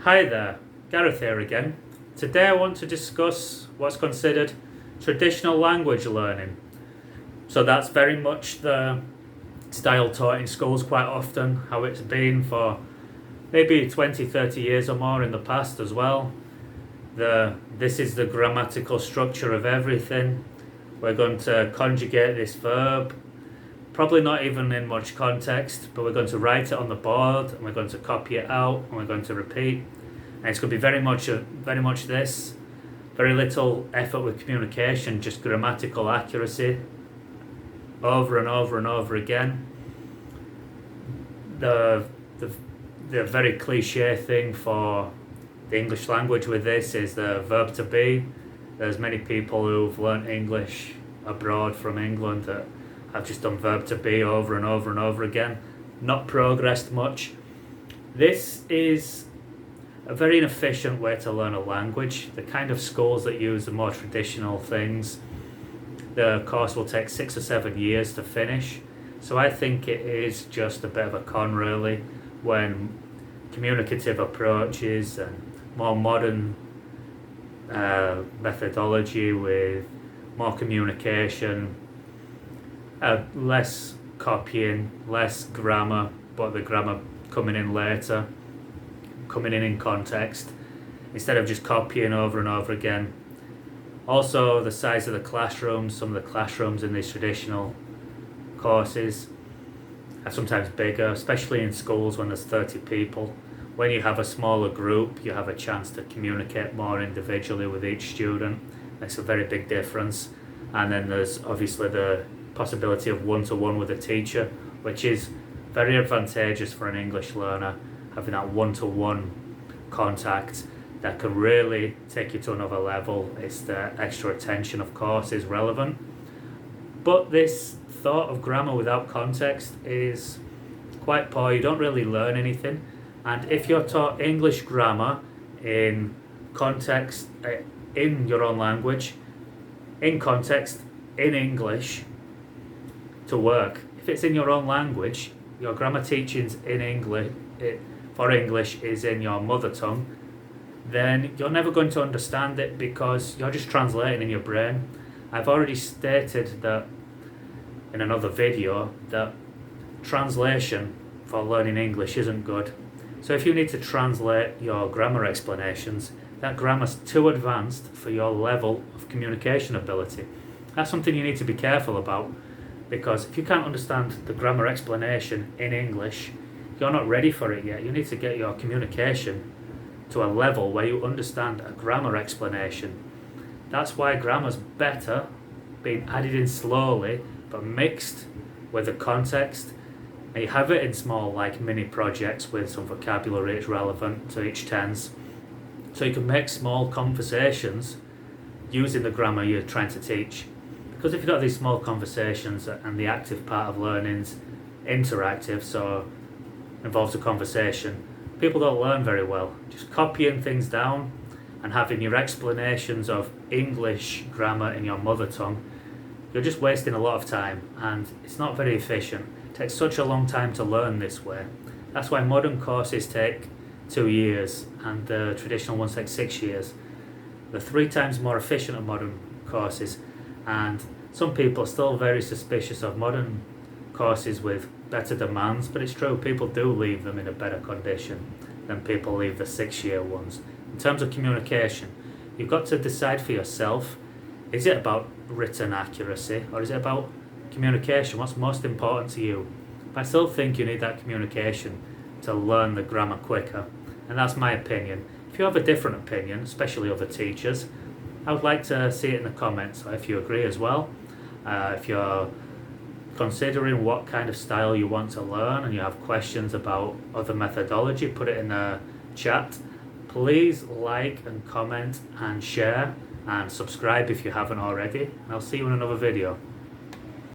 Hi there, Gareth here again. Today I want to discuss what's considered traditional language learning. So that's very much the style taught in schools quite often, how it's been for maybe 20, 30 years or more in the past as well. This is the grammatical structure of everything. We're going to conjugate this verb, probably not even in much context, but we're going to write it on the board and we're going to copy it out and we're going to repeat. And it's going to be very much this, very little effort with communication, just grammatical accuracy, over and over and over again. The very cliche thing for the English language with this is the verb to be. There's many people who've learnt English abroad from England that have just done verb to be over and over and over again, not progressed much. This is a very inefficient way to learn a language. The kind of schools that use the more traditional things, the course will take 6 or 7 years to finish. So I think it is just a bit of a con really, when communicative approaches and more modern methodology with more communication, less copying, less grammar, but the grammar coming in later, coming in context, instead of just copying over and over again. Also, the size of the classrooms, some of the classrooms in these traditional courses are sometimes bigger, especially in schools when there's 30 people. When you have a smaller group, you have a chance to communicate more individually with each student. Makes a very big difference. And then there's obviously the possibility of one-to-one with a teacher, which is very advantageous for an English learner, having that one-to-one contact that can really take you to another level. It's the extra attention, of course, is relevant. But this thought of grammar without context is quite poor. You don't really learn anything. And if you're taught English grammar in context, in your own language, in context, in English, to work. If it's in your own language, your grammar teachings in English, for English is in your mother tongue, then you're never going to understand it because you're just translating in your brain. I've already stated that in another video that translation for learning English isn't good. So if you need to translate your grammar explanations, that grammar's too advanced for your level of communication ability. That's something you need to be careful about, because if you can't understand the grammar explanation in English, you're not ready for it yet. You need to get your communication to a level where you understand a grammar explanation. That's why grammar's better being added in slowly, but mixed with the context. And you have it in small, like mini projects with some vocabulary that's relevant to each tense. So you can make small conversations using the grammar you're trying to teach. Because if you've got these small conversations and the active part of learning's interactive, so involves a conversation, people don't learn very well. Just copying things down and having your explanations of English grammar in your mother tongue, you're just wasting a lot of time and it's not very efficient. It takes such a long time to learn this way. That's why modern courses take 2 years and the traditional ones take 6 years. They're 3 times more efficient than modern courses, and some people are still very suspicious of modern courses with better demands, but it's true, people do leave them in a better condition than people leave the 6-year ones. In terms of communication, you've got to decide for yourself, is it about written accuracy or is it about communication? What's most important to you? But I still think you need that communication to learn the grammar quicker, and that's my opinion. If you have a different opinion, especially other teachers, I would like to see it in the comments, or if you agree as well. If you're considering what kind of style you want to learn and you have questions about other methodology, put it in the chat. Please like and comment and share and subscribe if you haven't already. And I'll see you in another video.